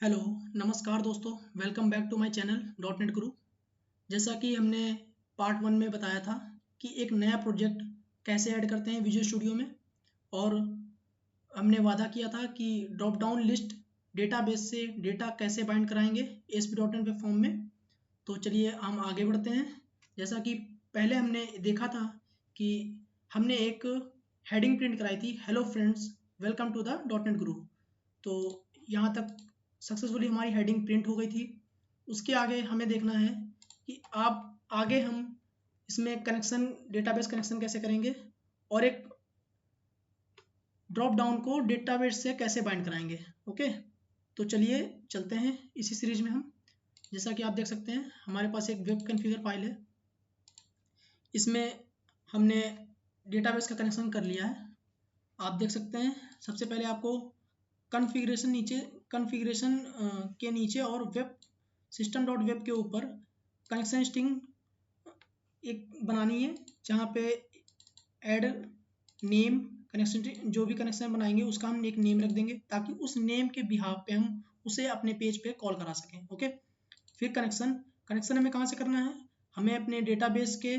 Hello, नमस्कार दोस्तों। Welcome back to my channel dot net guru. जैसा कि हमने पार्ट 1 में बताया था कि एक नया प्रोजेक्ट कैसे ऐड करते हैं विजुअल स्टूडियो में, और हमने वादा किया था कि ड्रॉप डाउन लिस्ट डेटाबेस से डेटा कैसे बाइंड कराएंगे ASP.NET वेब फॉर्म में। तो चलिए हम आगे बढ़ते हैं। जैसा कि पहले हमने देखा था कि हमने एक हेडिंग प्रिंट कराई थी, hello friends welcome to the dot net guru. तो यहाँ तक सक्सेसफुली हमारी हेडिंग प्रिंट हो गई थी। उसके आगे हमें देखना है कि आप आगे हम इसमें कनेक्शन, डेटाबेस कनेक्शन कैसे करेंगे और एक ड्रॉप डाउन को डेटाबेस से कैसे बाइंड कराएंगे। ओके, तो चलिए चलते हैं इसी सीरीज में हम। जैसा कि आप देख सकते हैं हमारे पास एक वेब कॉन्फ़िगर फाइल है। इसमें हमने डेटाबेस का कनेक्शन कर लिया है। आप देख सकते हैं सबसे पहले आपको कॉन्फ़िगरेशन के नीचे और वेब सिस्टम डॉट वेब के ऊपर कनेक्शन स्ट्रिंग एक बनानी है, जहाँ पे ऐड नेम कनेक्शन, जो भी कनेक्शन बनाएंगे उसका हम एक नेम रख देंगे ताकि उस नेम के बिहाफ पे हम उसे अपने पेज पे कॉल करा सकें। ओके, फिर कनेक्शन हमें कहाँ से करना है, हमें अपने डेटाबेस के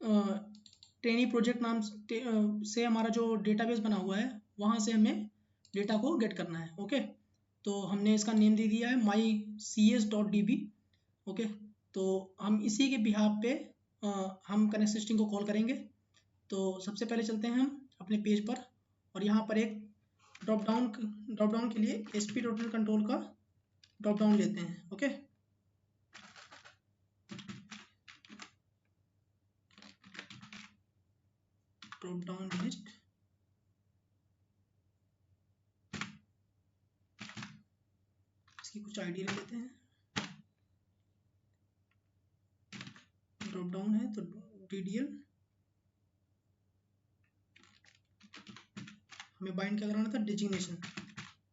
ट्रेनी प्रोजेक्ट नाम से हमारा जो डेटाबेस बना हुआ है वहाँ से हमें डेटा को गेट करना है। ओके, तो हमने इसका नेम दे दिया है mycs.db। ओके, तो हम इसी के बिहाफ पे हम कनेक्शन स्ट्रिंग को कॉल करेंगे। तो सबसे पहले चलते हैं हम अपने पेज पर, और यहाँ पर एक ड्रॉप डाउन के लिए ASP.NET कंट्रोल का ड्रॉप डाउन लेते हैं। ओके, ड्रॉप डाउन लिस्ट, इसकी कुछ आईडी ले लेते हैं। ड्रॉप डाउन है तो DDL, हमें बाइंड क्या कराना था, डिजिग्नेशन।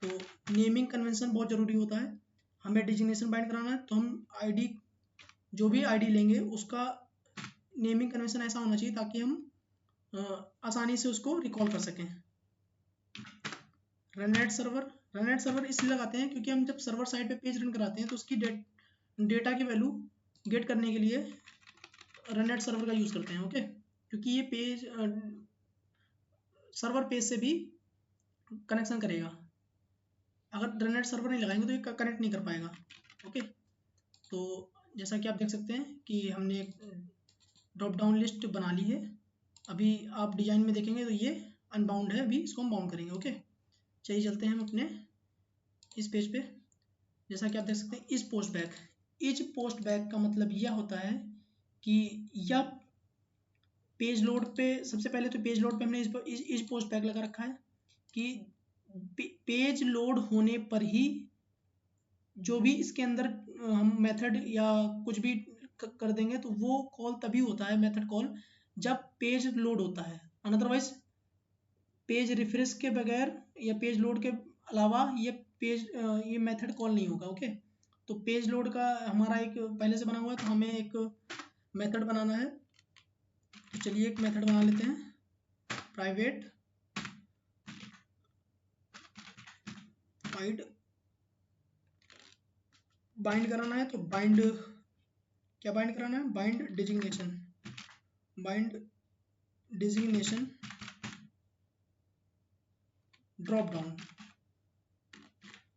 तो नेमिंग कन्वेंशन बहुत ज़रूरी होता है। हमें डिजिग्नेशन बाइंड कराना है तो हम आईडी, जो भी आईडी लेंगे उसका नेमिंग कन्वेंशन ऐसा होना चाहिए ताकि हम आसानी से उसको रिकॉल कर सकें। रननेट सर्वर इसलिए लगाते हैं क्योंकि हम जब सर्वर साइड पे पेज रन कराते हैं तो उसकी डेटा की वैल्यू गेट करने के लिए रननेट सर्वर का यूज़ करते हैं। ओके, क्योंकि ये पेज सर्वर पेज से भी कनेक्शन करेगा। अगर रननेट सर्वर नहीं लगाएंगे तो ये कनेक्ट नहीं कर पाएगा। ओके, तो जैसा कि आप देख सकते हैं कि हमने ड्रॉप डाउन लिस्ट बना ली है। अभी आप डिजाइन में देखेंगे तो ये अनबाउंड है, अभी इसको हम बाउंड करेंगे। ओके, चलिए चलते हैं हम अपने इस पेज पे। जैसा कि आप देख सकते हैं इच पोस्ट बैक का मतलब यह होता है कि यह पेज लोड पे, सबसे पहले तो पेज लोड पे हमने इस पोस्ट बैक लगा रखा है कि पेज लोड होने पर ही जो भी इसके अंदर हम मेथड या कुछ भी कर देंगे तो वो कॉल तभी होता है, मेथड कॉल, जब पेज लोड होता है। अनदरवाइज पेज रिफ्रेश के बगैर या पेज लोड के अलावा ये मेथड कॉल नहीं होगा। ओके, तो पेज लोड का हमारा एक पहले से बना हुआ है, तो हमें एक मेथड बनाना है। तो चलिए एक मेथड बना लेते हैं, प्राइवेट बाइंड कराना है। तो क्या बाइंड कराना है, बाइंड डिजिग्नेशन ड्रॉप डाउन।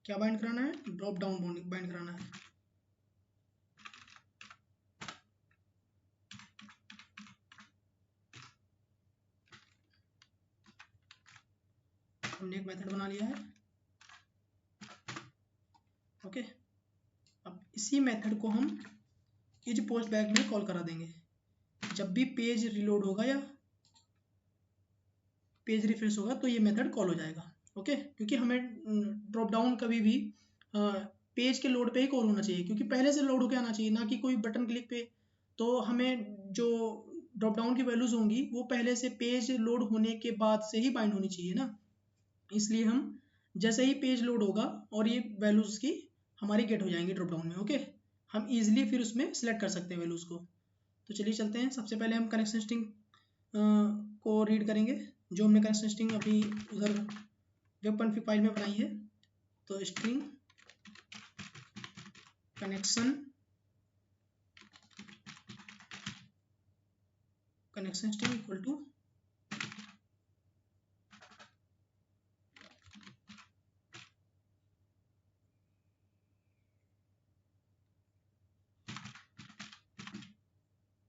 क्या बाइंड कराना है, ड्रॉप डाउन बाइंड कराना है। हमने एक मेथड बना लिया है। ओके, अब इसी मेथड को हम इज पोस्ट बैक में कॉल करा देंगे। जब भी पेज रिलोड होगा या पेज रिफ्रेश होगा तो ये मेथड कॉल हो जाएगा। ओके, क्योंकि हमें ड्रॉप डाउन कभी भी पेज के लोड पे ही कॉल होना चाहिए, क्योंकि पहले से लोड होके आना चाहिए, ना कि कोई बटन क्लिक पे। तो हमें जो ड्रॉप डाउन की वैल्यूज होंगी वो पहले से पेज लोड होने के बाद से ही बाइंड होनी चाहिए ना। इसलिए हम जैसे ही पेज लोड होगा और ये वैल्यूज की हमारी गेट हो जाएंगी ड्रॉप डाउन में। ओके, हम इजीली फिर उसमें सेलेक्ट कर सकते हैं वैल्यूज को। तो चलिए चलते हैं, सबसे पहले हम कनेक्शन स्ट्रिंग को रीड करेंगे, जो हमने कनेक्शन स्ट्रिंग अभी उधर वेब कॉन्फ़िग फाइल में बनाई है। तो string connection string equal to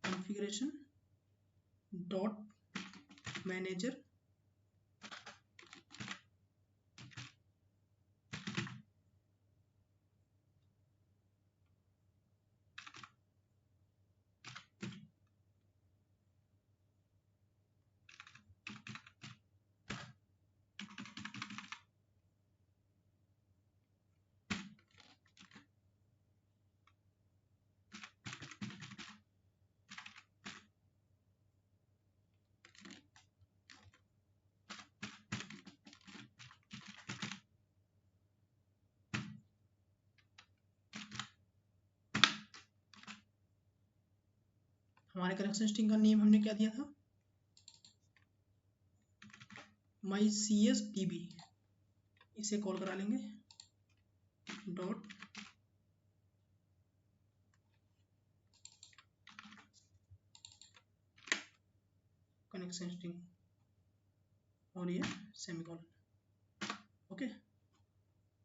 configuration dot manager हमारे कनेक्शन स्ट्रिंग का नेम हमने क्या दिया था, mycsdb। इसे कॉल करा लेंगे डॉट कनेक्शन स्ट्रिंग और ये सेमीकोलन। ओके,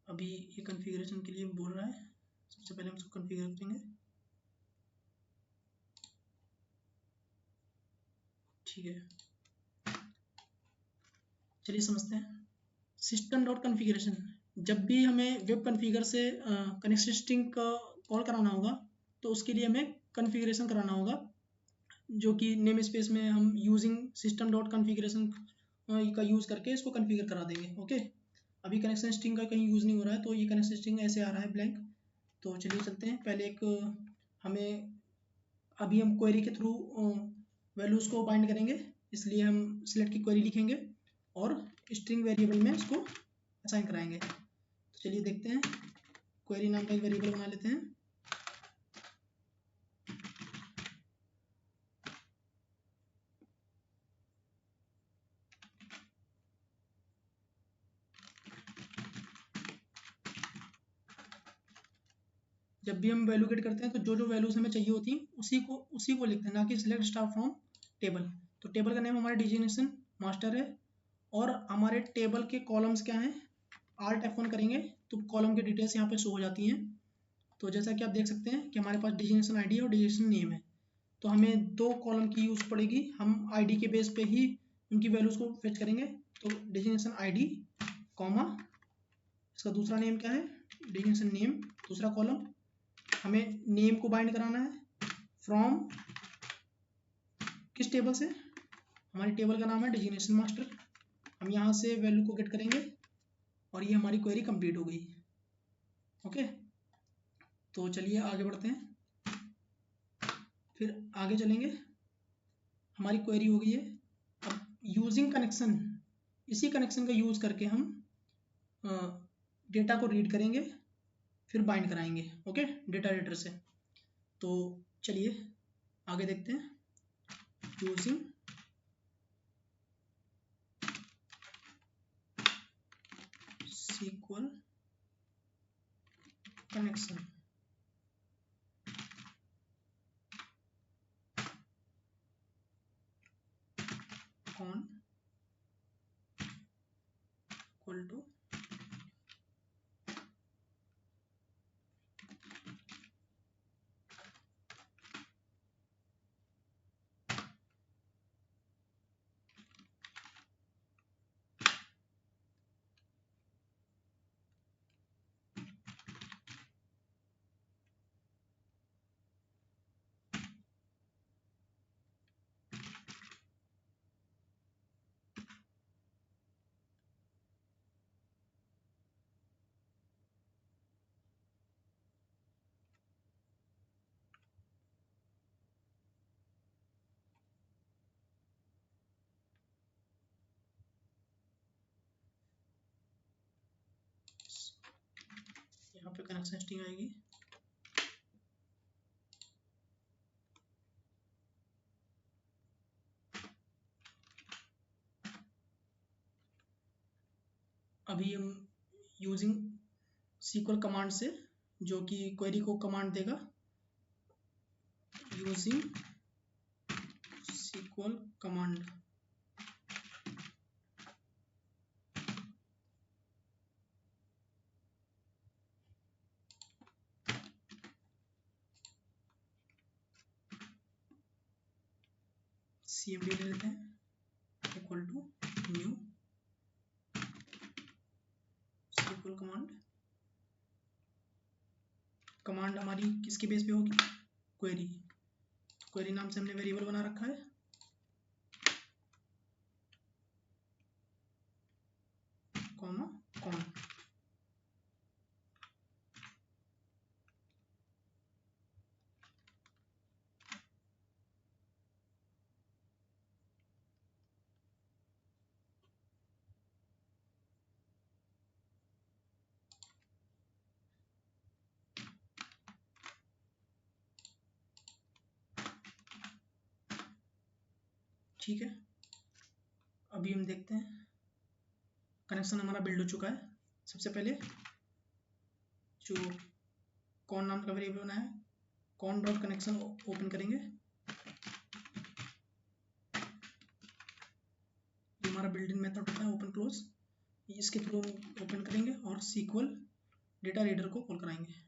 अभी ये कॉन्फ़िगरेशन के लिए बोल रहा है। सबसे पहले हम इसको कॉन्फ़िगर करेंगे। ठीक है, चलिए समझते हैं। सिस्टम डॉट कॉन्फ़िगरेशन, जब भी हमें वेब कॉन्फ़िगर से कनेक्शन स्ट्रिंग का कॉल कराना होगा तो उसके लिए हमें कॉन्फ़िगरेशन कराना होगा, जो कि नेम स्पेस में हम यूजिंग सिस्टम डॉट कॉन्फ़िगरेशन का यूज़ करके इसको कॉन्फ़िगर करा देंगे। ओके, अभी कनेक्शन स्ट्रिंग का कहीं यूज़ नहीं हो रहा है, तो ये कनेक्शन स्ट्रिंग ऐसे आ रहा है ब्लैंक। तो चलिए चलते हैं। पहले एक हमें अभी हम क्वेरी के थ्रू वैल्यूज़ को बाइंड करेंगे, इसलिए हम सिलेक्ट की क्वेरी लिखेंगे और स्ट्रिंग वेरिएबल में इसको असाइन कराएंगे। तो चलिए देखते हैं, क्वेरी नाम का एक वेरिएबल बना लेते हैं। जब भी हम वैल्यू गेट करते हैं तो जो जो वैल्यूज हमें चाहिए होती हैं उसी को लिखते हैं, ना कि सिलेक्ट स्टार फ्रॉम टेबल। तो टेबल का नेम हमारा डिजिग्नेशन मास्टर है और हमारे टेबल के कॉलम्स क्या हैं, Alt F1 करेंगे तो कॉलम की डिटेल्स यहाँ पे शो हो जाती हैं। तो जैसा कि आप देख सकते हैं कि हमारे पास डिजिग्नेशन आईडी और डिजिग्नेशन नेम है, तो हमें दो कॉलम की यूज़ पड़ेगी। हम आईडी के बेस पे ही उनकी वैल्यूज़ को फेच करेंगे। तो डिजिग्नेशन आईडी कॉमा इसका दूसरा नेम क्या है, डिजिग्नेशन नेम, दूसरा कॉलम। हमें नेम को बाइंड कराना है फ्रॉम किस टेबल से, हमारी टेबल का नाम है डिजिग्नेशन मास्टर। हम यहाँ से वैल्यू को गेट करेंगे और ये हमारी क्वेरी कंप्लीट हो गई। ओके, तो चलिए आगे बढ़ते हैं, फिर आगे चलेंगे। हमारी क्वेरी हो गई है। अब यूजिंग कनेक्शन, इसी कनेक्शन का यूज़ करके हम डेटा को रीड करेंगे, फिर बाइंड कराएंगे। ओके, डेटा रीडर से। तो चलिए आगे देखते हैं। Using SQL connection on equal to यहाँ पे कनेक्शन स्ट्रिंग आएगी। अभी हम यूजिंग SQL कमांड से, जो कि क्वेरी को कमांड देगा यूजिंग SQL कमांड। CMD ले लेते हैं equal to new SQL command. Command हमारी किसके बेस पे होगी? क्वेरी। क्वेरी नाम से हमने वेरिएबल बना रखा है, कॉमा कॉन। ठीक है, अभी हम देखते हैं कनेक्शन हमारा बिल्ड हो चुका है। सबसे पहले जो कॉन नाम का वेरिएबल बना है, कॉन डॉट कनेक्शन ओपन करेंगे। ये हमारा बिल्ड इन मेथड होता है ओपन क्लोज, इसके थ्रू ओपन करेंगे और SQL डेटा रीडर को कॉल कराएंगे।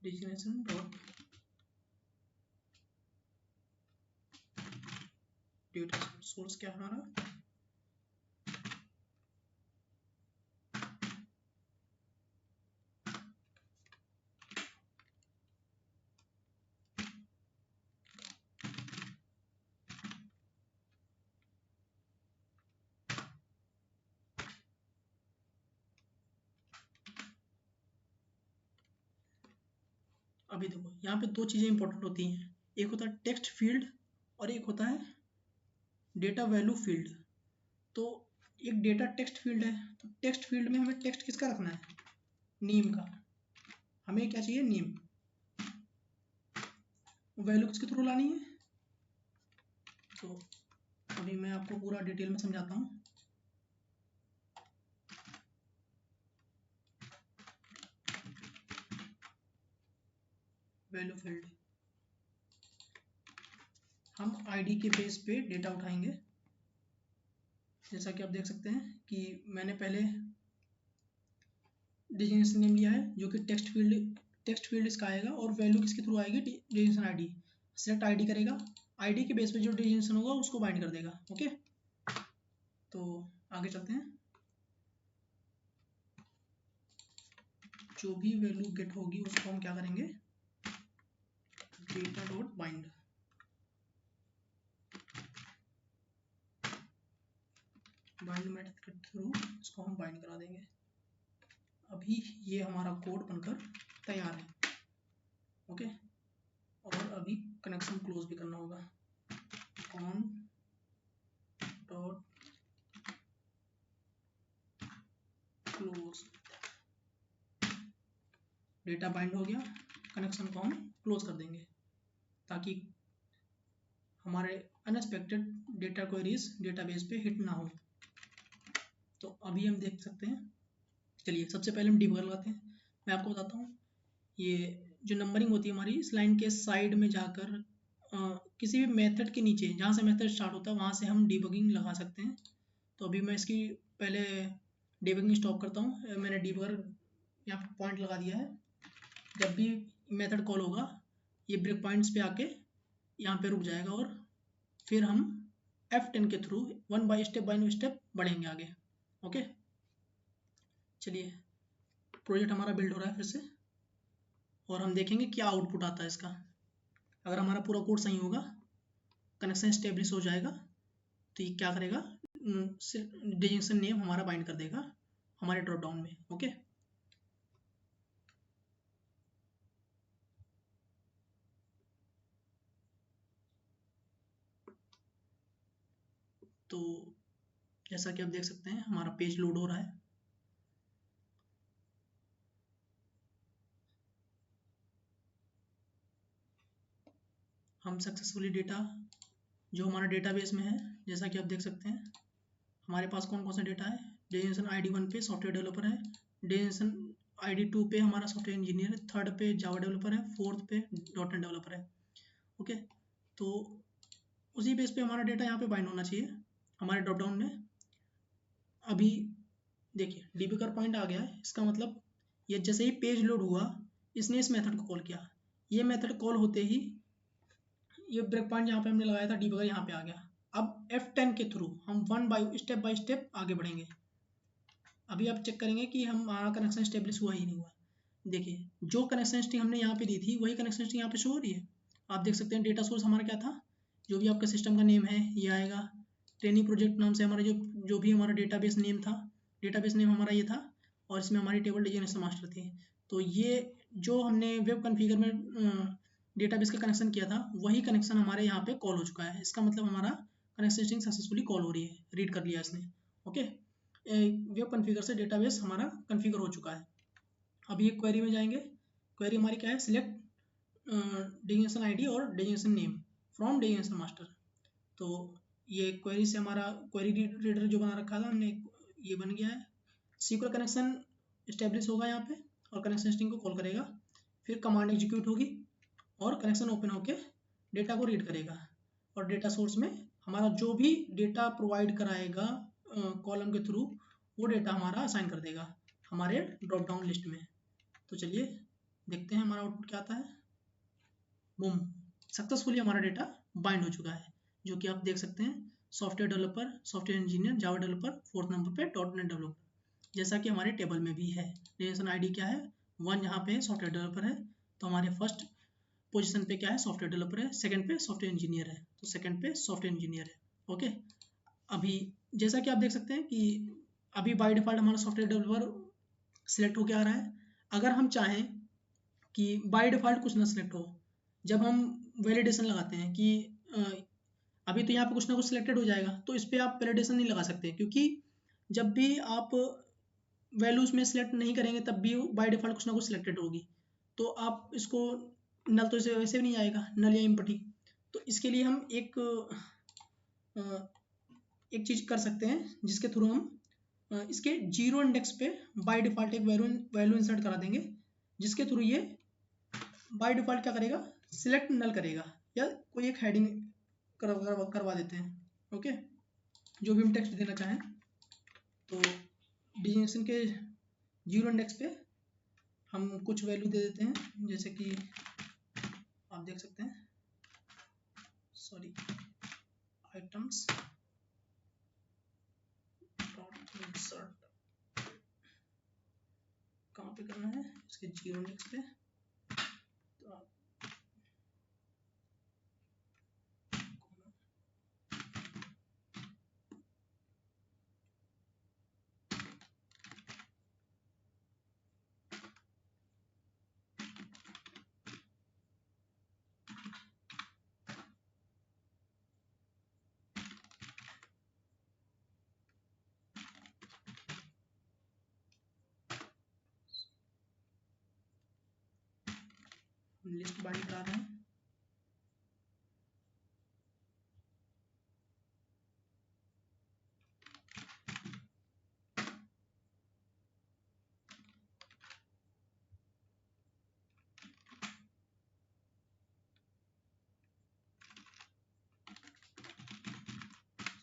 डेस्टिनेशन डॉट डेटा सोर्स क्या हमारा अभी देखो यहाँ पे दो चीज़ें इंपॉर्टेंट होती हैं, एक होता है टेक्स्ट फील्ड और एक होता है डेटा वैल्यू फील्ड। तो एक डेटा टेक्स्ट फील्ड है, तो टेक्स्ट फील्ड में हमें टेक्स्ट किसका रखना है? नेम का। हमें क्या चाहिए? नेम। वैल्यू किसके थ्रू लानी है? तो अभी मैं आपको पूरा डिटेल में समझाता हूँ। वैल्यू फील्ड हम आईडी के बेस पे डेटा उठाएंगे। जैसा कि आप देख सकते हैं कि मैंने पहले डेजिग्नेशन नेम लिया है जो कि टेक्स्ट फील्ड इसका आएगा, और वैल्यू किसके थ्रू आएगी? Designation ID. सेलेक्ट आईडी करेगा, आईडी के बेस पे जो डेजिग्नेशन होगा उसको बाइंड कर देगा। ओके, तो आगे चलते हैं। जो भी वैल्यू गेट होगी उसको हम क्या करेंगे? Data dot bind. Bind method के थ्रू इसको हम बाइंड करा देंगे। अभी ये हमारा कोड बनकर तैयार है। ओके, और अभी कनेक्शन क्लोज भी करना होगा। On dot close, data bind हो गया, कनेक्शन को हम क्लोज कर देंगे ताकि हमारे अनएक्सपेक्टेड डेटा क्वेरीज डेटाबेस पे हिट ना हो। तो अभी हम देख सकते हैं। चलिए सबसे पहले हम डिबगर लगाते हैं। मैं आपको बताता हूँ, ये जो नंबरिंग होती है हमारी, इस लाइन के साइड में जाकर किसी भी मेथड के नीचे जहाँ से मेथड स्टार्ट होता है वहाँ से हम डिबगिंग लगा सकते हैं। तो अभी मैं इसकी पहले डिबगिंग स्टॉप करता हूँ। मैंने डिबगर यहाँ पर पॉइंट लगा दिया है। जब भी मेथड कॉल होगा ये ब्रेक पॉइंट्स पे आके यहाँ पे रुक जाएगा, और फिर हम F10 के थ्रू वन बाय स्टेप बढ़ेंगे आगे। ओके, चलिए प्रोजेक्ट हमारा बिल्ड हो रहा है फिर से, और हम देखेंगे क्या आउटपुट आता है इसका। अगर हमारा पूरा कोड सही होगा, कनेक्शन स्टेब्लिश हो जाएगा, तो ये क्या करेगा, डिजंक्शन नेम हमारा बाइंड कर देगा हमारे ड्रॉप डाउन में। ओके, तो जैसा कि आप देख सकते हैं हमारा पेज लोड हो रहा है। हम सक्सेसफुली डेटा जो हमारा डेटाबेस में है, जैसा कि आप देख सकते हैं हमारे पास कौन कौन सा डेटा है। डेजिग्नेशन आईडी 1 पे सॉफ्टवेयर डेवलपर है, डेजिग्नेशन आईडी 2 पे हमारा सॉफ्टवेयर इंजीनियर है, 3rd पे जावा डेवलपर है, 4th पे डॉट नेट डेवलपर है। ओके, तो उसी बेस पे हमारा डेटा यहाँ पे बाइंड होना चाहिए हमारे ड्रॉप डाउन में। अभी देखिए डीबगर पॉइंट आ गया है, इसका मतलब ये जैसे ही पेज लोड हुआ इसने इस मेथड को कॉल किया। ये मेथड कॉल होते ही ये ब्रेक पॉइंट जहाँ पे हमने लगाया था डीबगर यहाँ पे आ गया। अब F10 के थ्रू हम स्टेप बाय स्टेप आगे बढ़ेंगे। अभी आप चेक करेंगे कि हमारा कनेक्शन स्टेब्लिश हुआ ही नहीं हुआ। देखिए जो कनेक्शन स्ट्रिंग हमने यहाँ पे दी थी वही कनेक्शन स्ट्रिंग यहाँ पे शो हो रही है। आप देख सकते हैं डेटा सोर्स हमारा क्या था, जो भी आपका सिस्टम का नेम है ये आएगा। ट्रेनिंग प्रोजेक्ट नाम से हमारा जो भी हमारा डेटाबेस नेम था, डेटाबेस नेम हमारा ये था, और इसमें हमारी टेबल डिजाइन मास्टर थी। तो ये जो हमने वेब कॉन्फ़िगर में डेटाबेस का कनेक्शन किया था वही कनेक्शन हमारे यहाँ पे कॉल हो चुका है। इसका मतलब हमारा कनेक्शन स्ट्रिंग सक्सेसफुली कॉल हो रही है, रीड कर लिया इसने। ओके, वेब कॉन्फ़िगर से डेटाबेस हमारा कॉन्फ़िगर हो चुका है। अभी एक क्वेरी में जाएंगे। क्वेरी हमारी क्या है, सिलेक्ट डिजिग्नेशन आईडी और designation name from designation master. तो ये क्वेरी से हमारा क्वेरी रीडर जो बना रखा था हमने, ये बन गया है। सीक्वल कनेक्शन इस्टेब्लिश होगा यहाँ पे और कनेक्शन स्ट्रिंग को कॉल करेगा, फिर कमांड एग्जीक्यूट होगी और कनेक्शन ओपन होके डेटा को रीड करेगा, और डेटा सोर्स में हमारा जो भी डेटा प्रोवाइड कराएगा कॉलम के थ्रू वो डेटा हमारा असाइन कर देगा हमारे ड्रॉप डाउन लिस्ट में। तो चलिए देखते हैं हमारा आउटपुट क्या आता है। बूम, सक्सेसफुली हमारा डेटा बाइंड हो चुका है, जो कि आप देख सकते हैं software developer, software engineer, Java developer, 4th number पे डॉट नेट डेवलपर, जैसा कि हमारे टेबल में भी है। रिलेशन आईडी क्या है, 1 यहाँ पे सॉफ्टवेयर डेवलपर है, तो हमारे फर्स्ट पोजीशन पे क्या है, सॉफ्टवेयर डेवलपर है। सेकंड पे सॉफ्टवेयर इंजीनियर है, तो सेकंड पे सॉफ्टवेयर इंजीनियर है। ओके, अभी जैसा कि आप देख सकते हैं कि अभी बाय डिफॉल्ट हमारा सॉफ्टवेयर डेवलपर सिलेक्ट होकर आ रहा है। अगर हम चाहें कि बाय डिफॉल्ट कुछ ना सिलेक्ट हो, जब हम वैलिडेशन लगाते हैं कि अभी तो यहाँ पे कुछ ना कुछ सिलेक्टेड हो जाएगा, तो इस पर आप वैलिडेशन नहीं लगा सकते, क्योंकि जब भी आप वैल्यूज में सिलेक्ट नहीं करेंगे तब भी बाय डिफॉल्ट कुछ ना कुछ सिलेक्टेड होगी। तो आप इसको नल तो इसे वैसे भी नहीं आएगा, नल या इम्पटी। तो इसके लिए हम एक चीज़ कर सकते हैं जिसके थ्रू हम इसके 0 इंडेक्स पे बाय डिफॉल्ट एक वैल्यू इंसर्ट करा देंगे, जिसके थ्रू ये बाय डिफॉल्ट क्या करेगा, सिलेक्ट नल करेगा, या कोई एक हेडिंग करवा देते हैं। ओके, जो भी हम टेक्स्ट देना चाहें, तो डिजिग्नेशन के 0 इंडेक्स पे हम कुछ वैल्यू दे देते हैं, जैसे कि आप देख सकते हैं, सॉरी, आइटम्स डॉट इंसर्ट कहाँ पे करना है, इसके 0 इंडेक्स पे। तो आप लिस्ट बाइंड करा रहे हैं।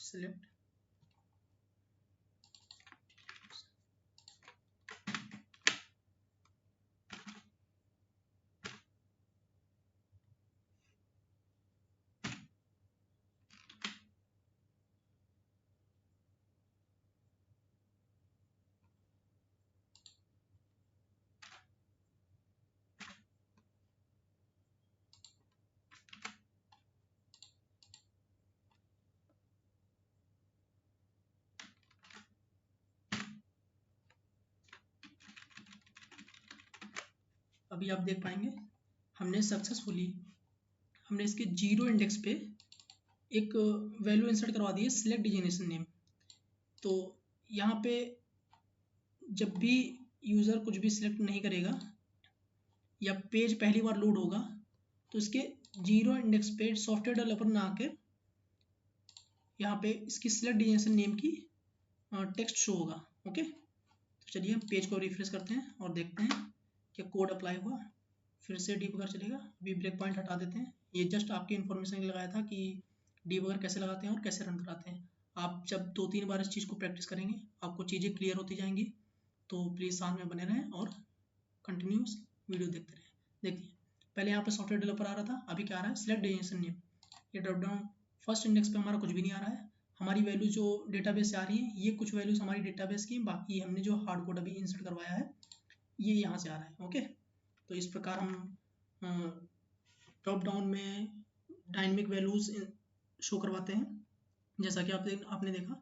सिलेक्ट अभी आप देख पाएंगे हमने सक्सेसफुली हमने इसके 0 इंडेक्स पे एक वैल्यू इंसर्ट करवा दी है, सिलेक्ट डिजिनेशन नेम। तो यहाँ पे जब भी यूज़र कुछ भी सिलेक्ट नहीं करेगा या पेज पहली बार लोड होगा तो इसके 0 इंडेक्स पे सॉफ्टवेयर डेवलपर ना आके यहाँ पे इसकी सिलेक्ट डिजिनेशन नेम की टेक्स्ट शो होगा। ओके, तो चलिए हम पेज को रिफ्रेश करते हैं और देखते हैं क्या कोड अप्लाई हुआ। फिर से डीबगर चलेगा। अभी ब्रेक पॉइंट हटा देते हैं। ये जस्ट आपकी इन्फॉर्मेशन के लिए लगाया था कि डीबगर कैसे लगाते हैं और कैसे रन कराते हैं। आप जब 2-3 बार इस चीज़ को प्रैक्टिस करेंगे आपको चीज़ें क्लियर होती जाएंगी। तो प्लीज़ साथ में बने रहें और कंटिन्यूस वीडियो देखते रहें। देखिए पहले यहाँ पे सॉफ्टवेयर डेवलपर आ रहा था, अभी क्या आ रहा है सिलेक्ट डिजिनेशन नेम। ये ड्रॉप डाउन फर्स्ट इंडेक्स पे हमारा कुछ भी नहीं आ रहा है। हमारी वैल्यू जो डेटाबेस से आ रही है ये कुछ वैल्यूज हमारी डेटाबेस की, बाकी हमने जो हार्ड कोड अभी इंसर्ट करवाया है ये यहाँ से आ रहा है। ओके, तो इस प्रकार हम ड्रॉप डाउन में डायनेमिक वैल्यूज शो करवाते हैं। जैसा कि आपने देखा,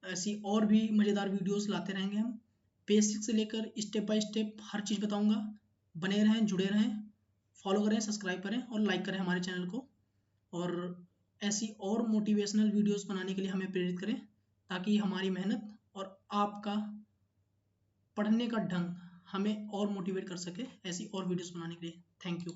ऐसी और भी मज़ेदार वीडियोस लाते रहेंगे हम। बेसिक से लेकर स्टेप बाय स्टेप हर चीज़ बताऊंगा। बने रहें, जुड़े रहें, फॉलो करें, सब्सक्राइब करें और लाइक करें हमारे चैनल को। और ऐसी और मोटिवेशनल वीडियोस बनाने के लिए हमें प्रेरित करें ताकि हमारी मेहनत और आपका पढ़ने का ढंग हमें और मोटिवेट कर सके ऐसी और वीडियोस बनाने के लिए। Thank you.